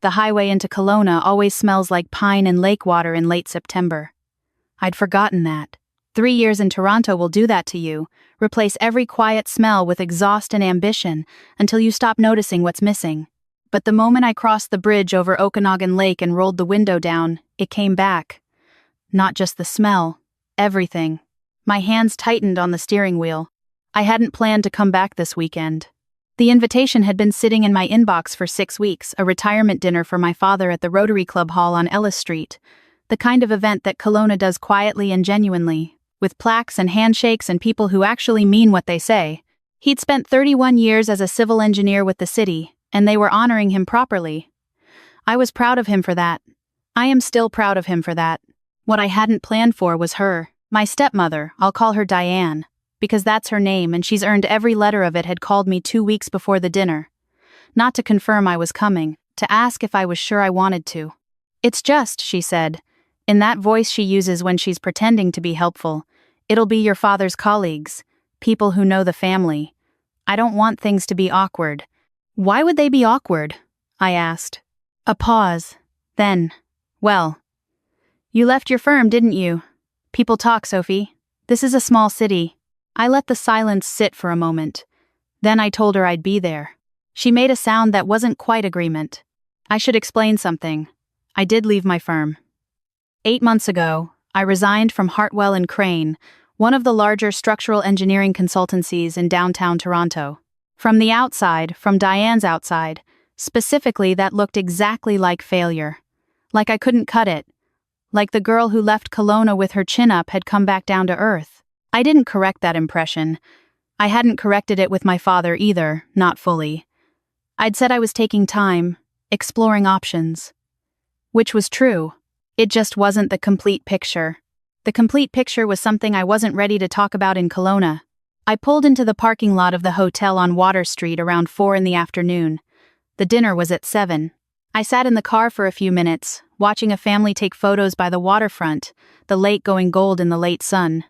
the highway into Kelowna always smells like pine and lake water in late September. I'd forgotten that. 3 years in Toronto will do that to you, replace every quiet smell with exhaust and ambition until you stop noticing what's missing. But the moment I crossed the bridge over Okanagan Lake and rolled the window down, it came back. Not just the smell, everything. My hands tightened on the steering wheel. I hadn't planned to come back this weekend. The invitation had been sitting in my inbox for 6 weeks, a retirement dinner for my father at the Rotary Club Hall on Ellis Street. The kind of event that Kelowna does quietly and genuinely, with plaques and handshakes and people who actually mean what they say. He'd spent 31 years as a civil engineer with the city, and they were honoring him properly. I was proud of him for that. I am still proud of him for that. What I hadn't planned for was her, my stepmother. I'll call her Diane, because that's her name and she's earned every letter of it. Had called me 2 weeks before the dinner. Not to confirm I was coming, to ask if I was sure I wanted to. "It's just," she said, in that voice she uses when she's pretending to be helpful, "it'll be your father's colleagues, people who know the family. I don't want things to be awkward." "Why would they be awkward?" I asked. A pause. Then, "Well, you left your firm, didn't you? People talk, Sophie. This is a small city." I let the silence sit for a moment. Then I told her I'd be there. She made a sound that wasn't quite agreement. I should explain something. I did leave my firm. 8 months ago, I resigned from Hartwell and Crane, one of the larger structural engineering consultancies in downtown Toronto. From the outside, from Diane's outside, specifically, that looked exactly like failure. Like I couldn't cut it. Like the girl who left Kelowna with her chin up had come back down to earth. I didn't correct that impression. I hadn't corrected it with my father either, not fully. I'd said I was taking time, exploring options. Which was true. It just wasn't the complete picture. The complete picture was something I wasn't ready to talk about in Kelowna. I pulled into the parking lot of the hotel on Water Street around 4 in the afternoon. The dinner was at 7. I sat in the car for a few minutes, watching a family take photos by the waterfront, the lake going gold in the late sun.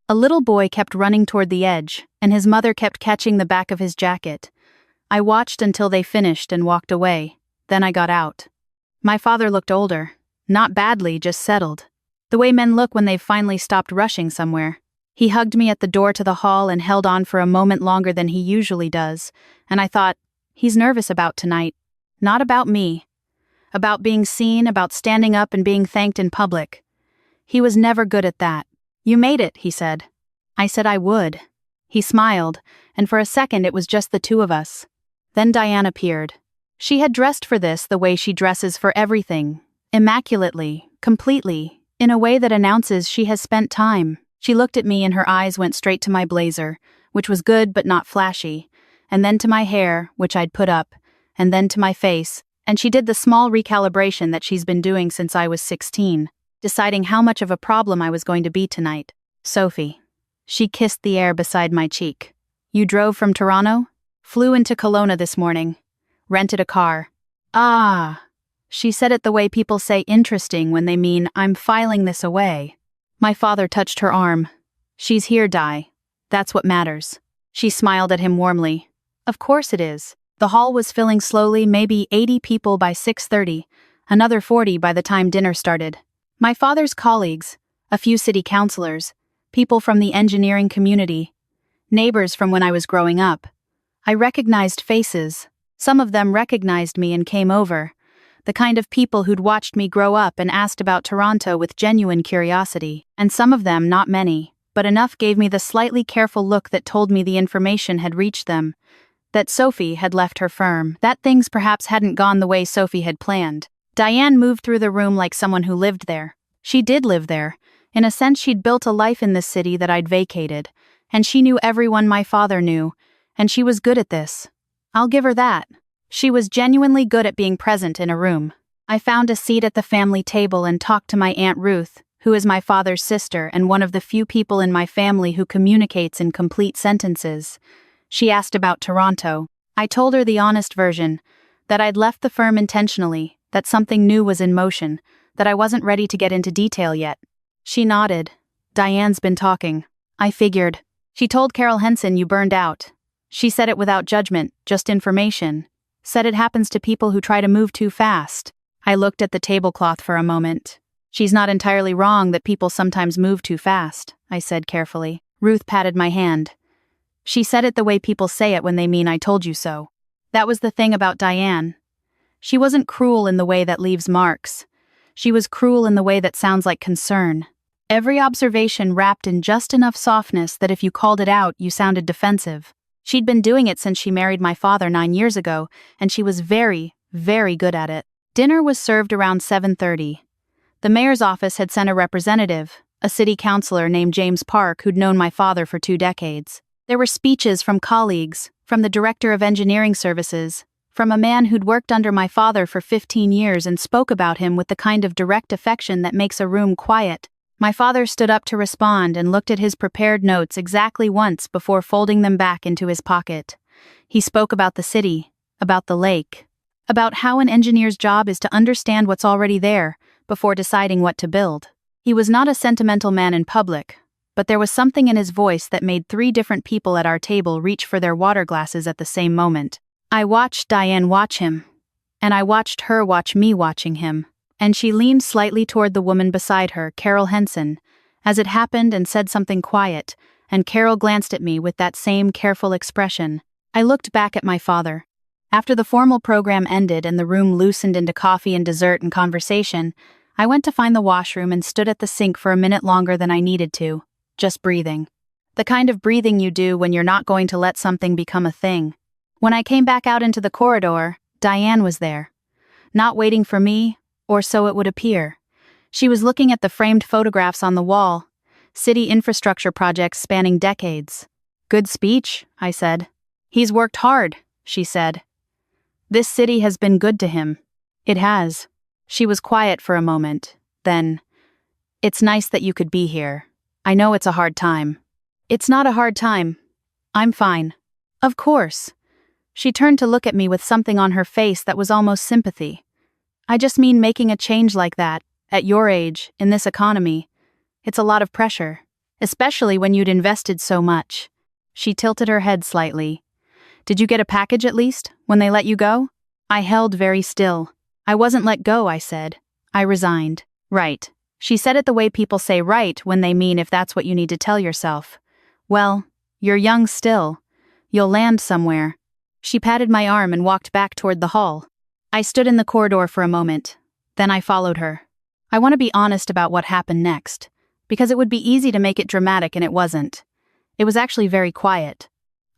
A little boy kept running toward the edge, and his mother kept catching the back of his jacket. I watched until they finished and walked away. Then I got out. My father looked older. Not badly, just settled. The way men look when they've finally stopped rushing somewhere. He hugged me at the door to the hall and held on for a moment longer than he usually does, and I thought, he's nervous about tonight. Not about me. About being seen, about standing up and being thanked in public. He was never good at that. "You made it," he said. I said I would. He smiled, and for a second it was just the two of us. Then Diane appeared. She had dressed for this the way she dresses for everything. Immaculately, completely, in a way that announces she has spent time. She looked at me and her eyes went straight to my blazer, which was good but not flashy, and then to my hair, which I'd put up, and then to my face, and she did the small recalibration that she's been doing since I was 16, deciding how much of a problem I was going to be tonight. "Sophie." She kissed the air beside my cheek. "You drove from Toronto?" "Flew into Kelowna this morning. Rented a car." "Ah." She said it the way people say interesting when they mean I'm filing this away. My father touched her arm. "She's here, Di. That's what matters." She smiled at him warmly. "Of course it is." The hall was filling slowly, maybe 80 people by 6:30, another 40 by the time dinner started. My father's colleagues, a few city councilors, people from the engineering community, neighbors from when I was growing up. I recognized faces. Some of them recognized me and came over. The kind of people who'd watched me grow up and asked about Toronto with genuine curiosity. And some of them, not many, but enough, gave me the slightly careful look that told me the information had reached them. That Sophie had left her firm, that things perhaps hadn't gone the way Sophie had planned. Diane moved through the room like someone who lived there. She did live there. In a sense, she'd built a life in this city that I'd vacated. And she knew everyone my father knew. And she was good at this. I'll give her that. She was genuinely good at being present in a room. I found a seat at the family table and talked to my Aunt Ruth, who is my father's sister and one of the few people in my family who communicates in complete sentences. She asked about Toronto. I told her the honest version, that I'd left the firm intentionally, that something new was in motion, that I wasn't ready to get into detail yet. She nodded. "Diane's been talking." I figured. "She told Carol Henson you burned out." She said it without judgment, just information. Said it happens to people who try to move too fast. I looked at the tablecloth for a moment. She's not entirely wrong that people sometimes move too fast, I said carefully. Ruth patted my hand. She said it the way people say it when they mean I told you so. That was the thing about Diane. She wasn't cruel in the way that leaves marks. She was cruel in the way that sounds like concern. Every observation wrapped in just enough softness that if you called it out, you sounded defensive. She'd been doing it since she married my father 9 years ago, and she was very, very good at it. Dinner was served around 7:30. The mayor's office had sent a representative, a city councilor named James Park who'd known my father for 2 decades. There were speeches from colleagues, from the director of engineering services, from a man who'd worked under my father for 15 years and spoke about him with the kind of direct affection that makes a room quiet. My father stood up to respond and looked at his prepared notes exactly once before folding them back into his pocket. He spoke about the city, about the lake, about how an engineer's job is to understand what's already there before deciding what to build. He was not a sentimental man in public, but there was something in his voice that made 3 different people at our table reach for their water glasses at the same moment. I watched Diane watch him, and I watched her watch me watching him. And she leaned slightly toward the woman beside her, Carol Henson, as it happened and said something quiet, and Carol glanced at me with that same careful expression. I looked back at my father. After the formal program ended and the room loosened into coffee and dessert and conversation, I went to find the washroom and stood at the sink for a minute longer than I needed to, just breathing. The kind of breathing you do when you're not going to let something become a thing. When I came back out into the corridor, Diane was there. Not waiting for me, or so it would appear. She was looking at the framed photographs on the wall, city infrastructure projects spanning decades. Good speech, I said. He's worked hard, she said. This city has been good to him. It has. She was quiet for a moment, then, it's nice that you could be here. I know it's a hard time. It's not a hard time. I'm fine. Of course. She turned to look at me with something on her face that was almost sympathy. I just mean making a change like that, at your age, in this economy. It's a lot of pressure, especially when you'd invested so much. She tilted her head slightly. Did you get a package at least, when they let you go? I held very still. I wasn't let go, I said. I resigned. Right. She said it the way people say right when they mean if that's what you need to tell yourself. Well, you're young still. You'll land somewhere. She patted my arm and walked back toward the hall. I stood in the corridor for a moment. Then I followed her. I want to be honest about what happened next, because it would be easy to make it dramatic and it wasn't. It was actually very quiet.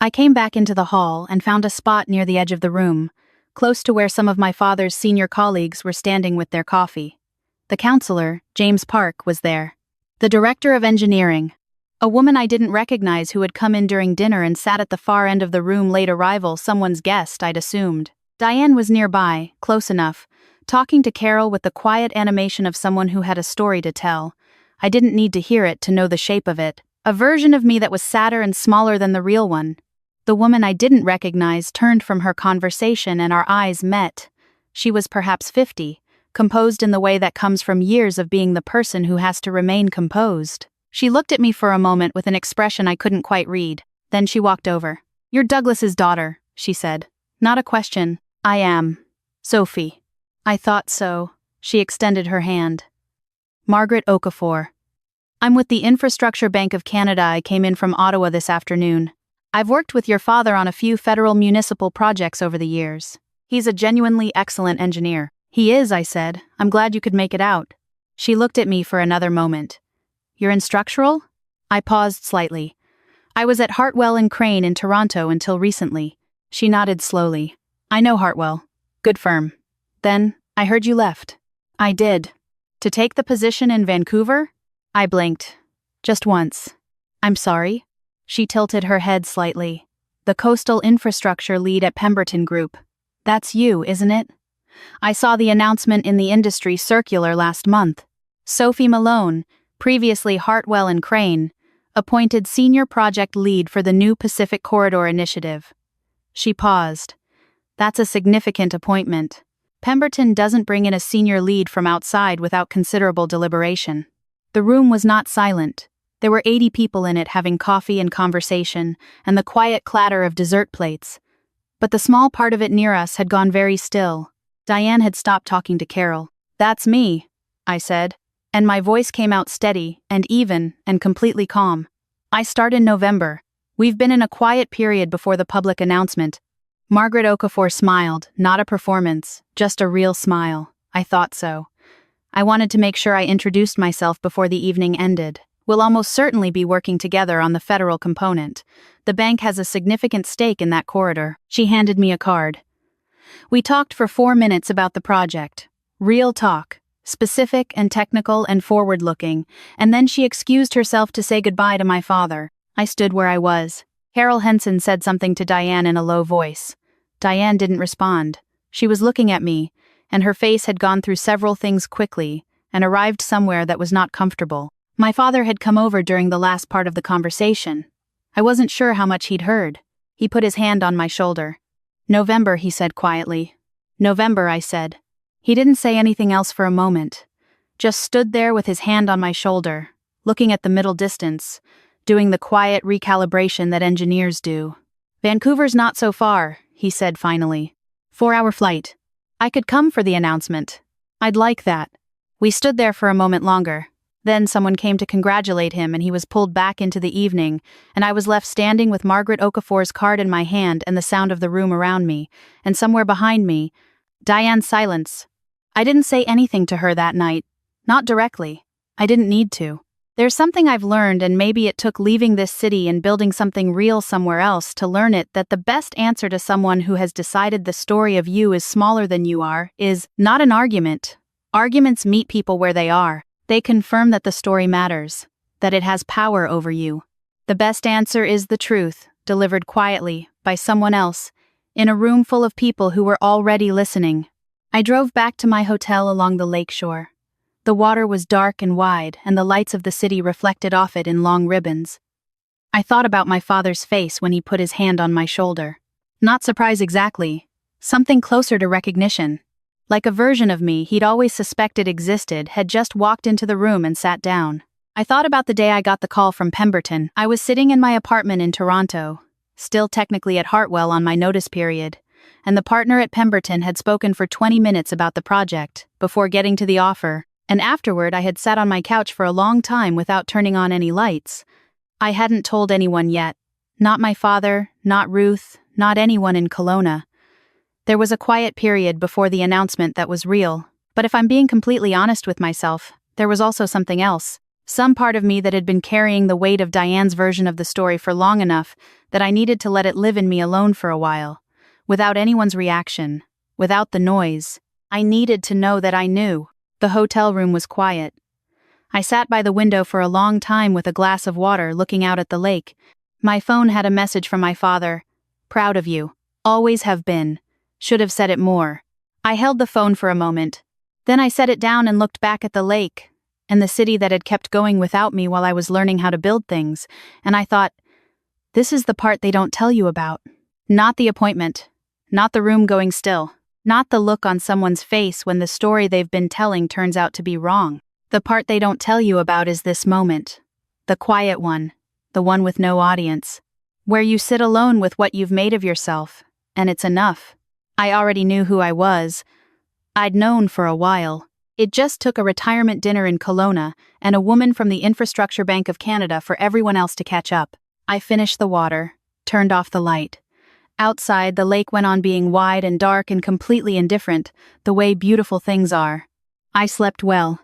I came back into the hall and found a spot near the edge of the room, close to where some of my father's senior colleagues were standing with their coffee. The counselor, James Park, was there. The director of engineering, a woman I didn't recognize who had come in during dinner and sat at the far end of the room, late arrival, someone's guest, I'd assumed. Diane was nearby, close enough, talking to Carol with the quiet animation of someone who had a story to tell. I didn't need to hear it to know the shape of it. A version of me that was sadder and smaller than the real one. The woman I didn't recognize turned from her conversation and our eyes met. She was perhaps 50, composed in the way that comes from years of being the person who has to remain composed. She looked at me for a moment with an expression I couldn't quite read. Then she walked over. "You're Douglas's daughter," she said. Not a question. I am. Sophie. I thought so. She extended her hand. Margaret Okafor. I'm with the Infrastructure Bank of Canada. I came in from Ottawa this afternoon. I've worked with your father on a few federal municipal projects over the years. He's a genuinely excellent engineer. He is, I said. I'm glad you could make it out. She looked at me for another moment. You're in structural? I paused slightly. I was at Hartwell and Crane in Toronto until recently. She nodded slowly. I know Hartwell. Good firm. Then, I heard you left. I did. To take the position in Vancouver? I blinked. Just once. I'm sorry. She tilted her head slightly. The coastal infrastructure lead at Pemberton Group. That's you, isn't it? I saw the announcement in the industry circular last month. Sophie Malone, previously Hartwell and Crane, appointed senior project lead for the new Pacific Corridor initiative. She paused. That's a significant appointment. Pemberton doesn't bring in a senior lead from outside without considerable deliberation. The room was not silent. There were 80 people in it having coffee and conversation, and the quiet clatter of dessert plates. but the small part of it near us had gone very still. Diane had stopped talking to Carol. "That's me," I said, and my voice came out steady and even and completely calm. "I start in November. We've been in a quiet period before the public announcement." Margaret Okafor smiled, not a performance, just a real smile. I thought so. I wanted to make sure I introduced myself before the evening ended. "We'll almost certainly be working together on the federal component. The bank has a significant stake in that corridor." She handed me a card. We talked for 4 minutes about the project. Real talk, specific and technical and forward-looking, and then she excused herself to say goodbye to my father. I stood where I was. Carol Henson said something to Diane in a low voice. Diane didn't respond. She was looking at me, and her face had gone through several things quickly and arrived somewhere that was not comfortable. My father had come over during the last part of the conversation. I wasn't sure how much he'd heard. He put his hand on my shoulder. "November," he said quietly. "November," I said. He didn't say anything else for a moment. Just stood there with his hand on my shoulder, looking at the middle distance, doing the quiet recalibration that engineers do. "Vancouver's not so far," he said finally. 4-hour flight. I could come for the announcement. I'd like that. We stood there for a moment longer. Then someone came to congratulate him and he was pulled back into the evening, and I was left standing with Margaret Okafor's card in my hand and the sound of the room around me, and somewhere behind me, Diane's silence. I didn't say anything to her that night. Not directly. I didn't need to. There's something I've learned, and maybe it took leaving this city and building something real somewhere else to learn it, that the best answer to someone who has decided the story of you is smaller than you are is not an argument. Arguments meet people where they are. They confirm that the story matters, that it has power over you. The best answer is the truth, delivered quietly, by someone else, in a room full of people who were already listening. I drove back to my hotel along the lakeshore. The water was dark and wide, and the lights of the city reflected off it in long ribbons. I thought about my father's face when he put his hand on my shoulder. Not surprise exactly. Something closer to recognition. Like a version of me he'd always suspected existed had just walked into the room and sat down. I thought about the day I got the call from Pemberton. I was sitting in my apartment in Toronto, still technically at Hartwell on my notice period, and the partner at Pemberton had spoken for 20 minutes about the project, before getting to the offer. And afterward I had sat on my couch for a long time without turning on any lights. I hadn't told anyone yet. Not my father, not Ruth, not anyone in Kelowna. There was a quiet period before the announcement that was real, but if I'm being completely honest with myself, there was also something else. Some part of me that had been carrying the weight of Diane's version of the story for long enough that I needed to let it live in me alone for a while. Without anyone's reaction, without the noise. I needed to know that I knew. The hotel room was quiet. I sat by the window for a long time with a glass of water looking out at the lake. My phone had a message from my father. "Proud of you. Always have been. Should have said it more." I held the phone for a moment. Then I set it down and looked back at the lake, and the city that had kept going without me while I was learning how to build things, and I thought, this is the part they don't tell you about. Not the appointment. Not the room going still. Not the look on someone's face when the story they've been telling turns out to be wrong. The part they don't tell you about is this moment. The quiet one. The one with no audience. Where you sit alone with what you've made of yourself, and it's enough. I already knew who I was. I'd known for a while. It just took a retirement dinner in Kelowna and a woman from the Infrastructure Bank of Canada for everyone else to catch up. I finished the water, turned off the light. Outside, the lake went on being wide and dark and completely indifferent, the way beautiful things are. I slept well.